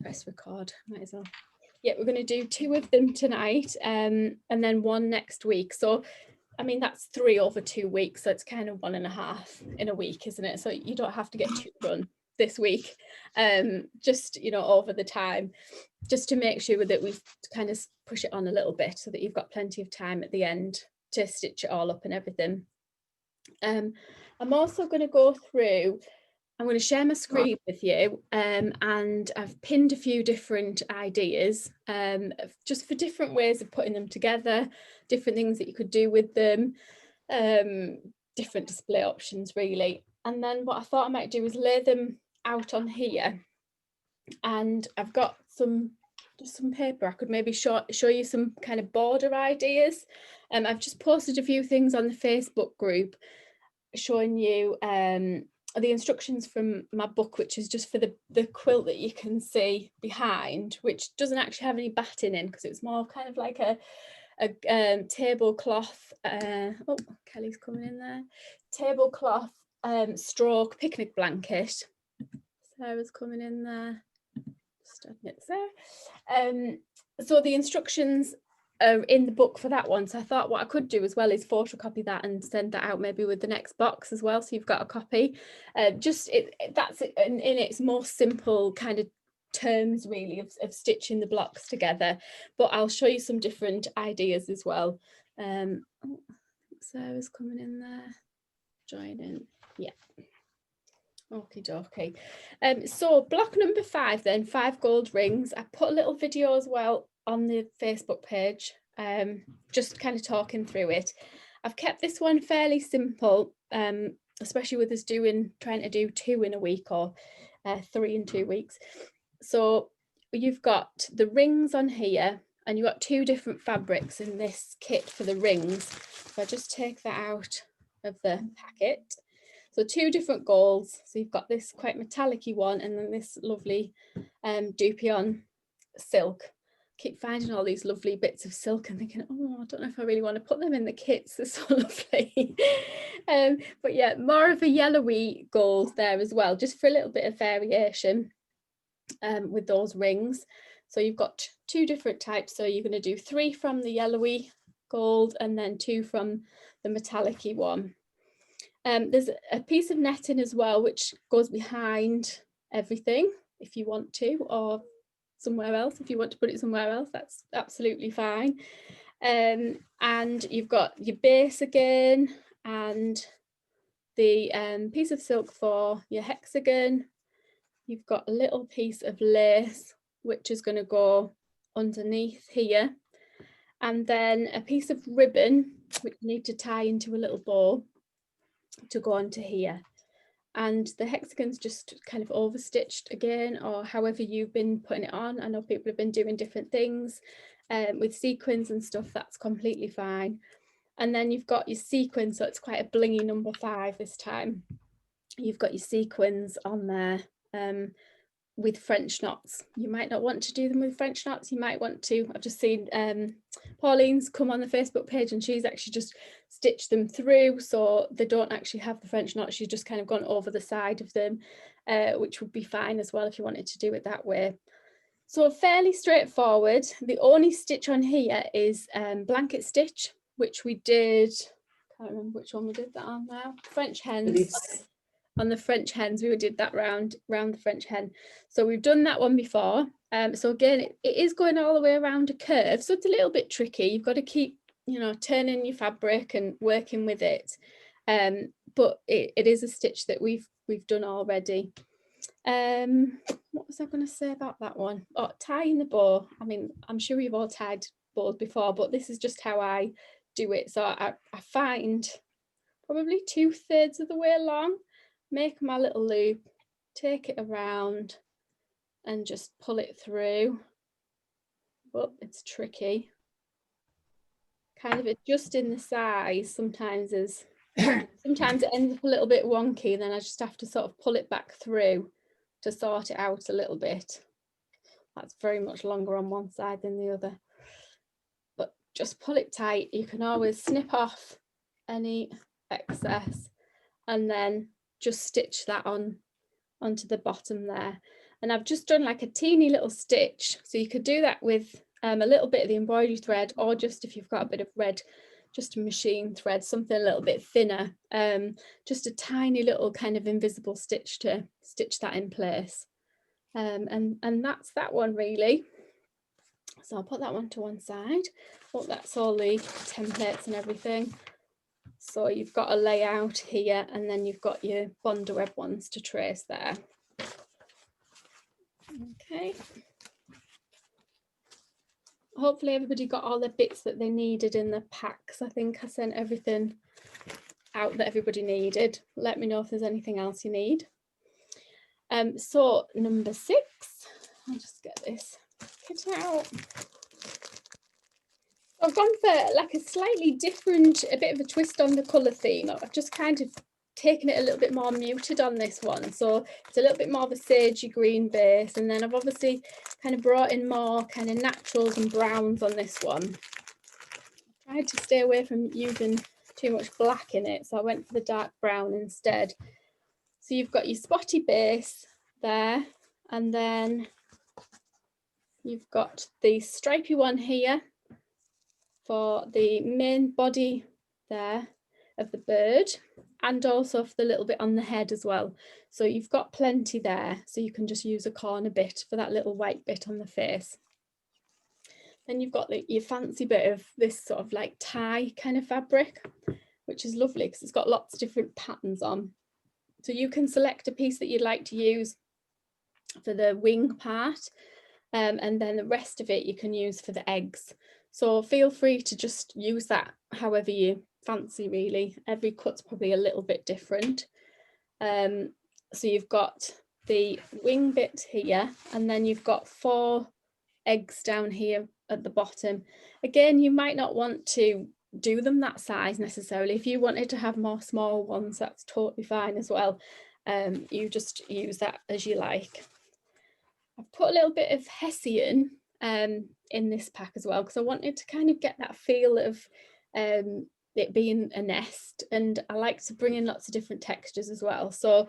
Press record, might as well. Yeah, we're going to do 2 of them tonight, and then 1 next week. So, I mean, that's 3 over 2 weeks. So it's kind of 1.5 in a week, isn't it? So you don't have to get 2 done this week, just, you know, over the time, just to make sure that we've kind of push it on a little bit so that you've got plenty of time at the end to stitch it all up and everything. I'm also going to go through, I'm going to share my screen with you, and I've pinned a few different ideas, just for different ways of putting them together, different things that you could do with them, different display options really. And then what I thought I might do is lay them out on here, and I've got just some paper. I could maybe show you some kind of border ideas. I've just posted a few things on the Facebook group showing you the instructions from my book, which is just for the quilt that you can see behind, which doesn't actually have any batting in because it's more kind of like a tablecloth. Oh, Kelly's coming in there. Tablecloth stroke picnic blanket. Sarah's coming in there. Just admit there. So the instructions are in the book for that one. So I thought what I could do as well is photocopy that and send that out maybe with the next box as well, so you've got a copy. That's in its most simple kind of terms really of stitching the blocks together, but I'll show you some different ideas as well. Oh, Sarah's coming in there, joining. Yeah. Okie dokie. So block number 5 then, 5 gold rings. I put a little video as well on the Facebook page, just kind of talking through it. I've kept this one fairly simple, especially with us trying to do 2 in a week or 3 in 2 weeks. So you've got the rings on here, and you've got 2 different fabrics in this kit for the rings. If I just take that out of the packet. So 2 different golds. So you've got this quite metallic-y one, and then this lovely Dupion silk. Keep finding all these lovely bits of silk and thinking, oh, I don't know if I really want to put them in the kits. They're so lovely. But yeah, more of a yellowy gold there as well, just for a little bit of variation with those rings. So you've got 2 different types. So you're going to do 3 from the yellowy gold and then 2 from the metallic-y one. There's a piece of netting as well, which goes behind everything if you want to, or somewhere else. If you want to put it somewhere else, that's absolutely fine. And you've got your base again, and the piece of silk for your hexagon. You've got a little piece of lace, which is going to go underneath here. And then a piece of ribbon, which you need to tie into a little bow to go onto here. And the hexagon's just kind of overstitched again, or however you've been putting it on. I know people have been doing different things with sequins and stuff. That's completely fine. And then you've got your sequins, so it's quite a blingy number 5 this time. You've got your sequins on there with French knots. You might not want to do them with French knots. You might want to. I've just seen Pauline's come on the Facebook page, and she's actually just stitched them through, so they don't actually have the French knots. She's just kind of gone over the side of them, which would be fine as well if you wanted to do it that way. So fairly straightforward. The only stitch on here is blanket stitch, which we did. I can't remember which one we did that on now. French hens. On the French hens, we did that round the French hen. So we've done that one before. So again, it is going all the way around a curve, so it's a little bit tricky. You've got to keep, you know, turning your fabric and working with it. But it is a stitch that we've done already. What was I going to say about that one? Oh, tying the bow. I mean, I'm sure you've all tied bows before, but this is just how I do it. So I find probably 2/3 of the way along, make my little loop, take it around and just pull it through. But it's tricky. Kind of adjusting the size sometimes it ends up a little bit wonky, and then I just have to sort of pull it back through to sort it out a little bit. That's very much longer on one side than the other. But just pull it tight. You can always snip off any excess and then just stitch that onto the bottom there. and I've just done like a teeny little stitch. So you could do that with a little bit of the embroidery thread, or just if you've got a bit of red, just a machine thread, something a little bit thinner, just a tiny little kind of invisible stitch to stitch that in place. And that's that one really. So I'll put that one to one side. Oh, that's all the templates and everything. So you've got a layout here, and then you've got your Bondaweb ones to trace there. Okay. Hopefully everybody got all the bits that they needed in the packs. I think I sent everything out that everybody needed. Let me know if there's anything else you need. So number 6, I'll just get this kit out. I've gone for like a slightly different, a bit of a twist on the colour theme. I've just kind of taken it a little bit more muted on this one. So it's a little bit more of a sagey green base. And then I've obviously kind of brought in more kind of naturals and browns on this one. I tried to stay away from using too much black in it. So I went for the dark brown instead. So you've got your spotty base there. And then you've got the stripy one here for the main body there of the bird, and also for the little bit on the head as well. So you've got plenty there, so you can just use a corner bit for that little white bit on the face. Then you've got your fancy bit of this sort of like tie kind of fabric, which is lovely because it's got lots of different patterns on. So you can select a piece that you'd like to use for the wing part, and then the rest of it you can use for the eggs. So feel free to just use that however you fancy really. Every cut's probably a little bit different. So you've got the wing bit here, and then you've got 4 eggs down here at the bottom. Again, you might not want to do them that size necessarily. If you wanted to have more small ones, that's totally fine as well. You just use that as you like. I've put a little bit of Hessian in this pack as well, because I wanted to kind of get that feel of it being a nest, and I like to bring in lots of different textures as well. So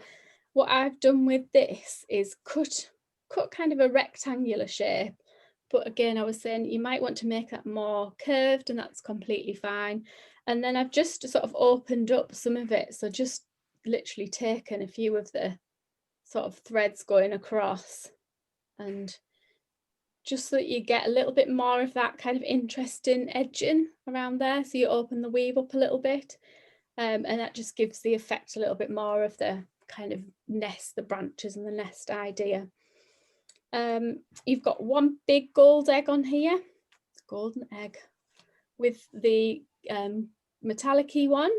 what I've done with this is cut kind of a rectangular shape, but again, I was saying you might want to make that more curved, and that's completely fine. And then I've just sort of opened up some of it, so just literally taken a few of the sort of threads going across, and just so that you get a little bit more of that kind of interesting edging around there. So you open the weave up a little bit, and that just gives the effect a little bit more of the kind of nest, the branches and the nest idea. You've got one big gold egg on here, golden egg, with the metallic-y one.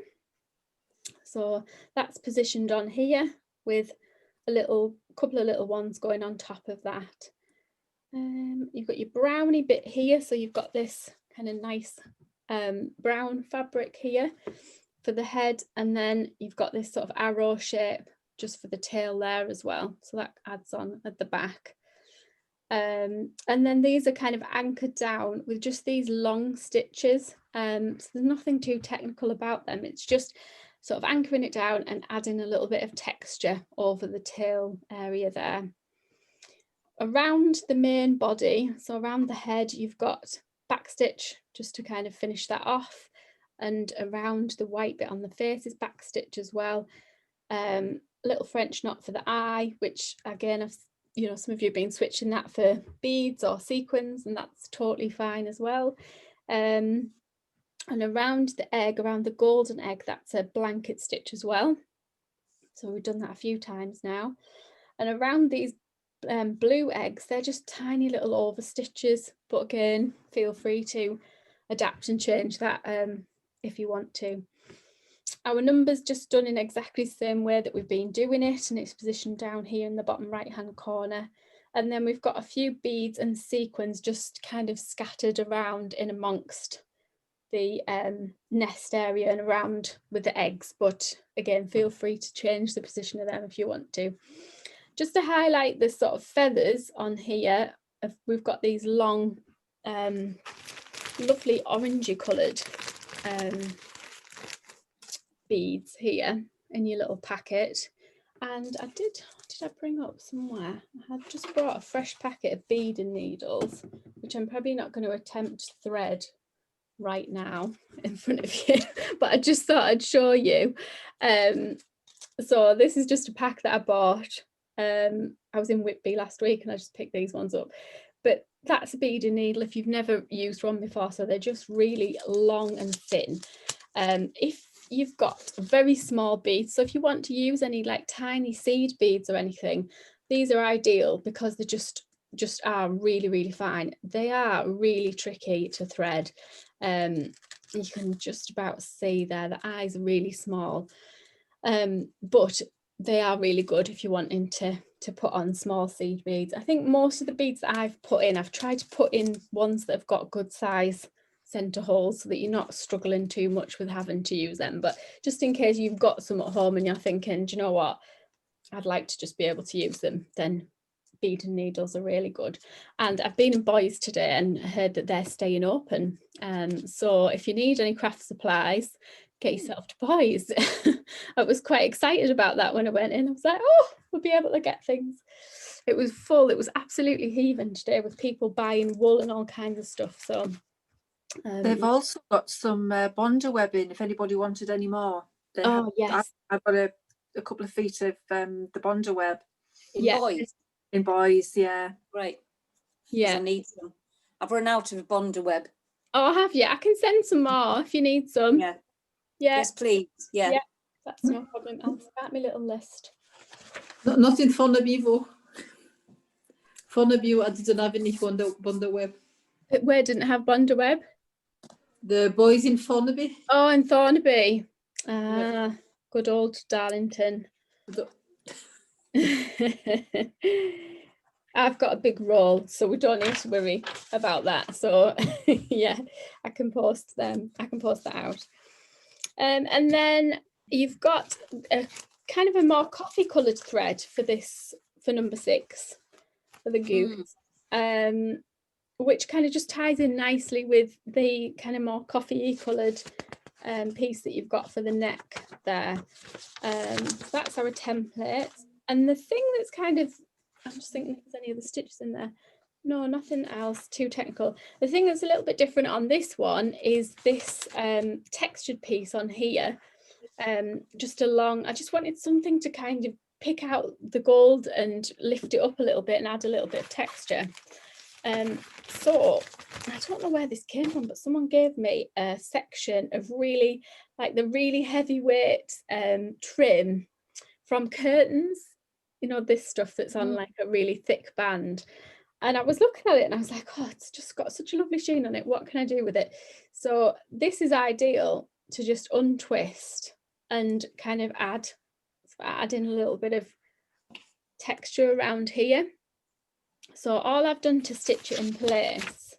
So that's positioned on here with a couple of little ones going on top of that. You've got your brownie bit here, so you've got this kind of nice brown fabric here for the head, and then you've got this sort of arrow shape just for the tail there as well, so that adds on at the back. And then these are kind of anchored down with just these long stitches, so there's nothing too technical about them. It's just sort of anchoring it down and adding a little bit of texture over the tail area there. Around the main body, so around the head, you've got backstitch just to kind of finish that off, and around the white bit on the face is backstitch as well. Little French knot for the eye, which again, some of you have been switching that for beads or sequins, and that's totally fine as well. And around the egg, around the golden egg, that's a blanket stitch as well. So we've done that a few times now. And around these blue eggs, they're just tiny little over stitches, but again, feel free to adapt and change that if you want to. Our number's just done in exactly the same way that we've been doing it, and it's positioned down here in the bottom right hand corner. And then we've got a few beads and sequins just kind of scattered around in amongst the nest area and around with the eggs, but again, feel free to change the position of them if you want to. Just to highlight the sort of feathers on here, we've got these long, lovely orangey coloured beads here in your little packet. And I did did I bring up somewhere? I had just brought a fresh packet of beading needles, which I'm probably not going to attempt to thread right now in front of you, but I just thought I'd show you. So this is just a pack that I bought. I was in Whitby last week and I just picked these ones up. But that's a beading needle if you've never used one before. So they're just really long and thin. If you've got very small beads, so if you want to use any like tiny seed beads or anything, these are ideal because they just are really, really fine. They are really tricky to thread. You can just about see there, the eyes are really small, but they are really good if you're wanting to put on small seed beads. I think most of the beads that I've put in, I've tried to put in ones that have got good size center holes so that you're not struggling too much with having to use them. But just in case you've got some at home and you're thinking, do you know what, I'd like to just be able to use them, then beading needles are really good. And I've been in Boys today and heard that they're staying open, so if you need any craft supplies, get yourself to Boys. I was quite excited about that when I went in. I was like, oh, we'll be able to get things. It was full. It was absolutely heaving today with people buying wool and all kinds of stuff. So they've also got some Bondo webbing if anybody wanted any more. Yes, I've got a couple of feet of the Bondo web in Boys. In Boys, yeah. Right. Yeah, I need some. I've run out of Bondo web. Oh, have you? I can send some more if you need some. Yeah. Yeah. Yes, please. Yeah. Yeah, that's no problem. I'll start my little list. Not in Fornaby. Fornaby didn't have any Bondo web. Where didn't have Bondo web? The Boys in Fornaby. Oh, in Thornaby. Good old Darlington. I've got a big roll, so we don't need to worry about that. So yeah, I can post them. I can post that out. And then you've got a kind of a more coffee coloured thread for this, for number 6, for the goose, which kind of just ties in nicely with the kind of more coffee coloured piece that you've got for the neck there. That's our template. And the thing that's kind of, I'm just thinking if there's any other stitches in there. No, nothing else too technical. The thing that's a little bit different on this one is this textured piece on here. Just along, I just wanted something to kind of pick out the gold and lift it up a little bit and add a little bit of texture. So I don't know where this came from, but someone gave me a section of really, like the really heavyweight trim from curtains, you know, this stuff that's on like a really thick band. And I was looking at it and I was like, oh, it's just got such a lovely sheen on it. What can I do with it? So this is ideal to just untwist and kind of add in a little bit of texture around here. So all I've done to stitch it in place,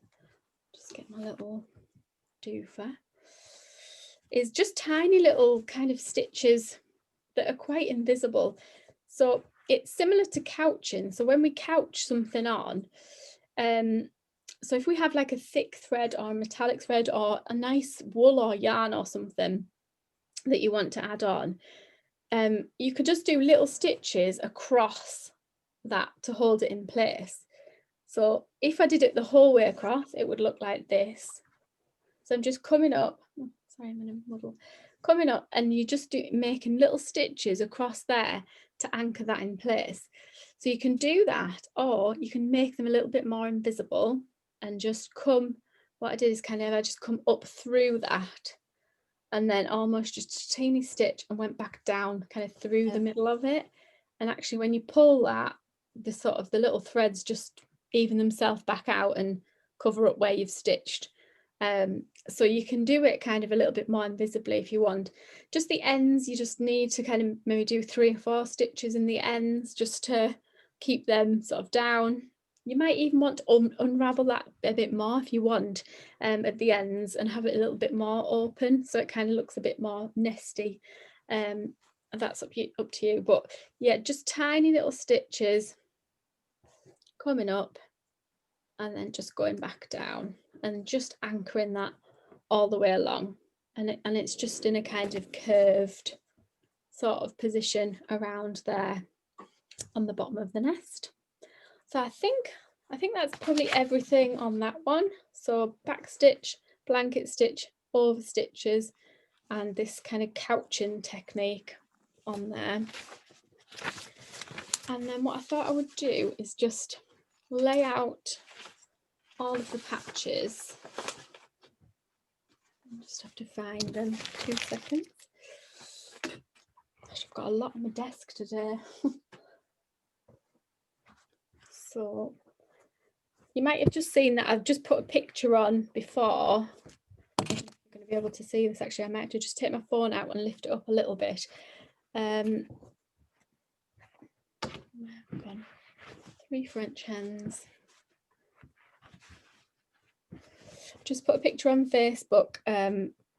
just get my little doofer, is just tiny little kind of stitches that are quite invisible. So it's similar to couching. So when we couch something on, so if we have like a thick thread or a metallic thread or a nice wool or yarn or something that you want to add on, you could just do little stitches across that to hold it in place. So if I did it the whole way across, it would look like this. So I'm just coming up, sorry, I'm in a muddle, coming up, and you just making little stitches across there to anchor that in place. So you can do that, or you can make them a little bit more invisible and just come, what I did is kind of, I just come up through that and then almost just a teeny stitch and went back down kind of through the middle of it. And actually when you pull that, the sort of the little threads just even themselves back out and cover up where you've stitched. So you can do it kind of a little bit more invisibly if you want. Just the ends, you just need to kind of maybe do 3 or 4 stitches in the ends just to keep them sort of down. You might even want to unravel that a bit more if you want at the ends and have it a little bit more open so it kind of looks a bit more nesty. And that's up to you. But yeah, just tiny little stitches coming up and then just going back down and just anchoring that all the way along, and it's just in a kind of curved sort of position around there. on the bottom of the nest. So I think that's probably everything on that one. So back stitch, blanket stitch, over stitches, and this kind of couching technique on there. And then what I thought I would do is just lay out all of the patches. I just have to find them, 2 seconds. Gosh, I've got a lot on my desk today. So you might have just seen that I've just put a picture on before. I'm going to be able to see this actually. I might have to just take my phone out and lift it up a little bit. Gone. 3 French hens. Just put a picture on Facebook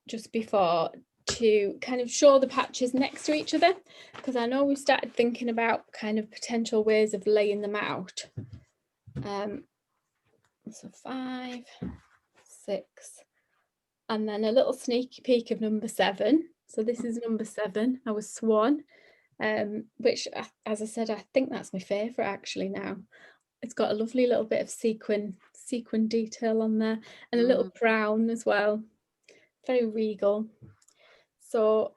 just before to kind of show the patches next to each other, because I know we started thinking about kind of potential ways of laying them out. So 5, 6, and then a little sneaky peek of number 7. So this is number 7, our swan, which, as I said, I think that's my favourite actually now. It's got a lovely little bit of sequin detail on there, and a little crown as well, very regal. So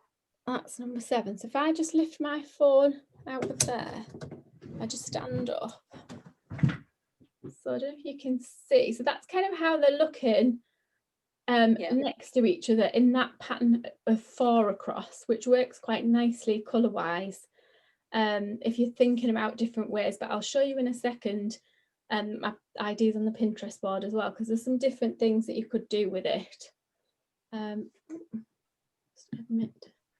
that's number 7. So if I just lift my phone out of there, I just stand up. So I don't know if you can see. So that's kind of how they're looking next to each other in that pattern of 4 across, which works quite nicely colour wise. If you're thinking about different ways, but I'll show you in a second my ideas on the Pinterest board as well, because there's some different things that you could do with it. Admit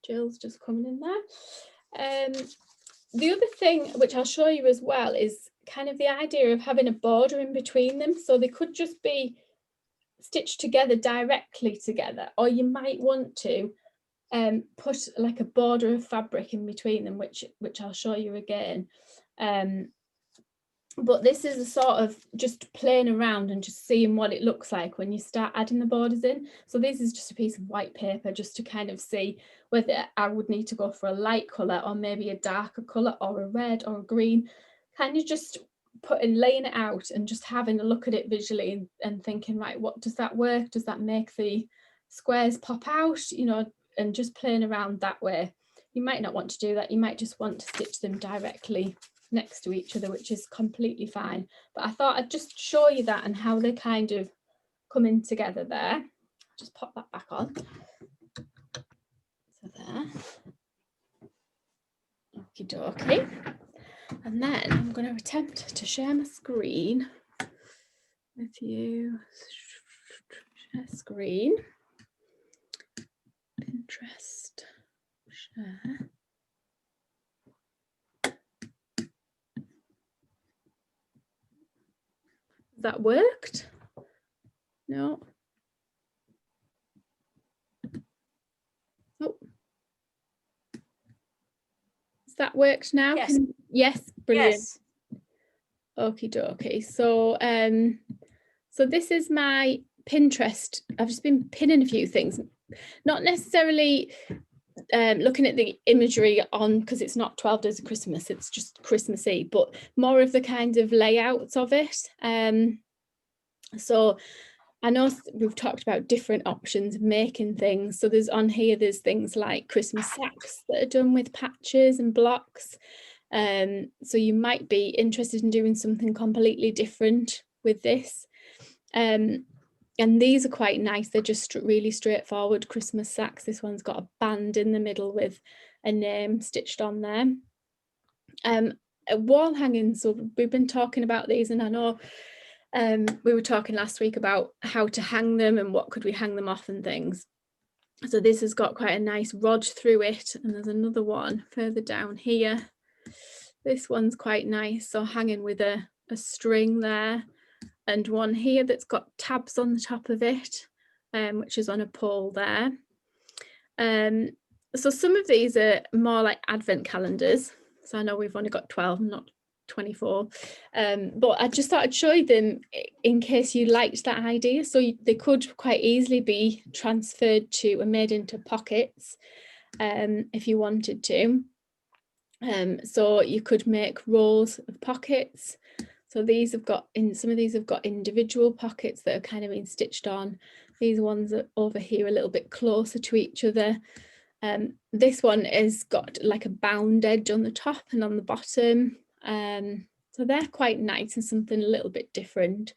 Jill's just coming in there. The other thing which I'll show you as well is kind of the idea of having a border in between them, so they could just be stitched together directly together, or you might want to put like a border of fabric in between them, which I'll show you again. But this is a sort of just playing around and just seeing what it looks like when you start adding the borders in. So this is just a piece of white paper just to kind of see whether I would need to go for a light colour or maybe a darker colour or a red or a green. Kind of just laying it out and just having a look at it visually and thinking, right, what does that work? Does that make the squares pop out? You know, and just playing around that way. You might not want to do that. You might just want to stitch them directly next to each other, which is completely fine. But I thought I'd just show you that and how they kind of come in together there. Just pop that back on. So there. Okie dokie. And then I'm going to attempt to share my screen with you. Share screen. Pinterest. Share. That worked? No. Oh. Has that worked now? Yes. Yes, brilliant. Yes. Okie dokie. So so this is my Pinterest. I've just been pinning a few things, not necessarily looking at the imagery on, because it's not 12 Days of Christmas, it's just Christmassy, but more of the kind of layouts of it. So I know we've talked about different options of making things. So there's things like Christmas sacks that are done with patches and blocks. So you might be interested in doing something completely different with this. And these are quite nice. They're just really straightforward Christmas sacks. This one's got a band in the middle with a name stitched on there. Wall hangings, so we've been talking about these, and I know we were talking last week about how to hang them and what could we hang them off and things. So this has got quite a nice rod through it, and there's another one further down here. This one's quite nice, so hanging with a string there. And one here that's got tabs on the top of it, which is on a pole there. So some of these are more like advent calendars. So I know we've only got 12, not 24. But I just thought I'd show you them in case you liked that idea. So they could quite easily be transferred to and made into pockets if you wanted to. So you could make rows of pockets. So these have got some of these have got individual pockets that are kind of been stitched on. These ones are over here a little bit closer to each other. This one has got like a bound edge on the top and on the bottom. So they're quite nice and something a little bit different.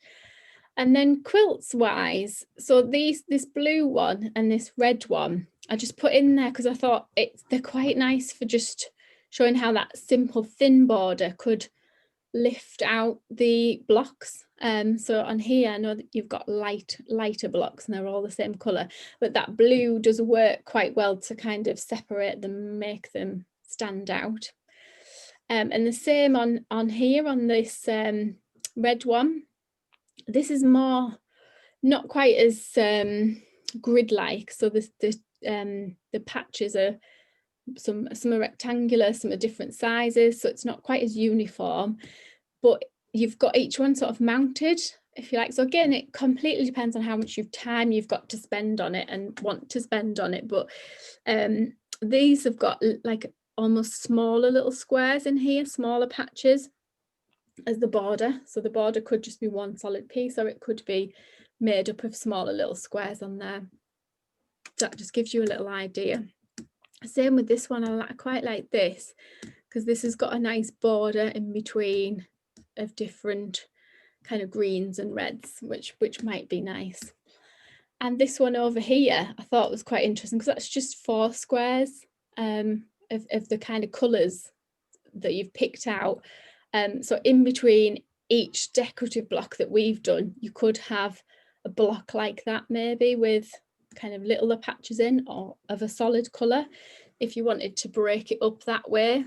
And then quilts wise, so this blue one and this red one, I just put in there because I thought they're quite nice for just showing how that simple thin border could lift out the blocks. So on here, I know that you've got lighter blocks and they're all the same colour, but that blue does work quite well to kind of separate them, make them stand out. And the same on here on this red one. This is more, not quite as grid-like. So the patches are some are rectangular, some are different sizes, so it's not quite as uniform, but you've got each one sort of mounted, if you like. So again, it completely depends on how much time you've got to spend on it and want to spend on it. But these have got like almost smaller little squares in here, smaller patches as the border. So the border could just be one solid piece, or it could be made up of smaller little squares on there. So that just gives you a little idea. Same with this one, I quite like this because this has got a nice border in between of different kind of greens and reds, which might be nice. And this one over here I thought was quite interesting because that's just 4 squares of the kind of colours that you've picked out. So in between each decorative block that we've done, you could have a block like that, maybe with kind of littler patches in, or of a solid colour, if you wanted to break it up that way.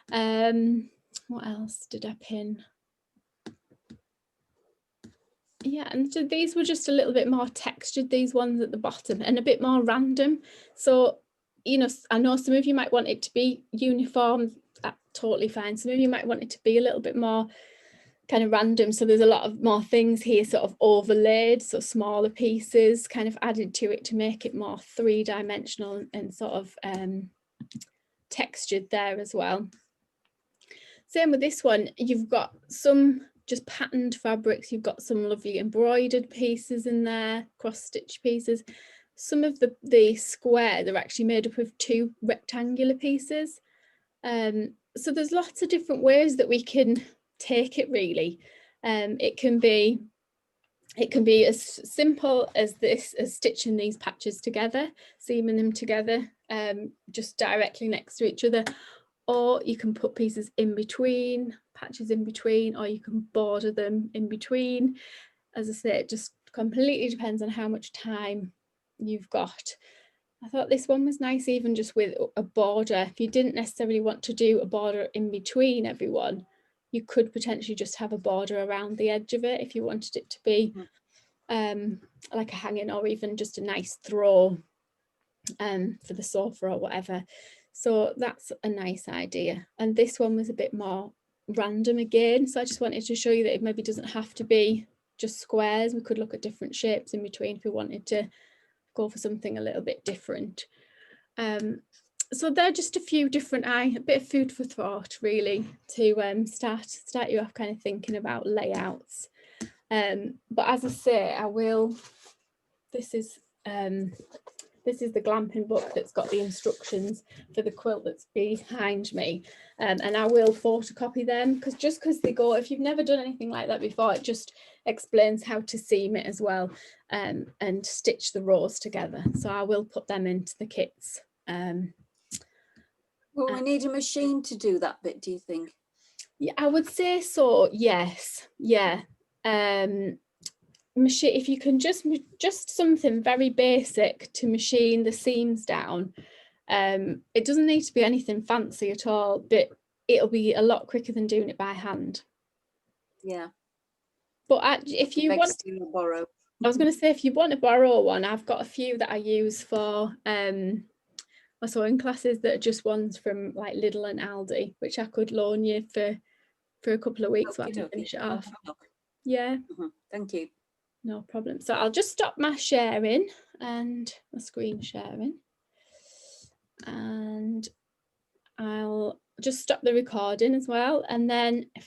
What else did I pin? Yeah, and so these were just a little bit more textured, these ones at the bottom, and a bit more random. So, you know, I know some of you might want it to be uniform, that's totally fine. Some of you might want it to be a little bit more kind of random. So there's a lot of more things here sort of overlaid, so smaller pieces kind of added to it to make it more 3-dimensional and sort of textured there as well. Same with this one, you've got some just patterned fabrics, you've got some lovely embroidered pieces in there, cross stitch pieces. Some of the squares are actually made up of 2 rectangular pieces. So there's lots of different ways that we can take it, really. It can be as simple as this, as stitching these patches together, seaming them together, just directly next to each other, or you can put pieces in between, patches in between, or you can border them in between. As I say, it just completely depends on how much time you've got. I thought this one was nice, even just with a border. If you didn't necessarily want to do a border in between everyone, you could potentially just have a border around the edge of it if you wanted it to be like a hanging, or even just a nice throw for the sofa or whatever. So that's a nice idea. And this one was a bit more random again, so I just wanted to show you that it maybe doesn't have to be just squares. We could look at different shapes in between if we wanted to go for something a little bit different. So they're just a few different, a bit of food for thought, really, to start you off kind of thinking about layouts. But as I say, this is the glamping book that's got the instructions for the quilt that's behind me, and I will photocopy them, because they go, if you've never done anything like that before, it just explains how to seam it as well, and stitch the rows together. So I will put them into the kits. Will we need a machine to do that bit, do you think? Yeah, I would say so, yes. Yeah. Machine, if you can just something very basic to machine the seams down. It doesn't need to be anything fancy at all, but it'll be a lot quicker than doing it by hand. Yeah. But if you want to borrow, I was going to say, if you want to borrow one, I've got a few that I use for my sewing classes that are just ones from like Lidl and Aldi, which I could loan you for a couple of weeks while I finish it off. Yeah. Thank you. No problem. So I'll just stop my sharing and my screen sharing, and I'll just stop the recording as well, and then if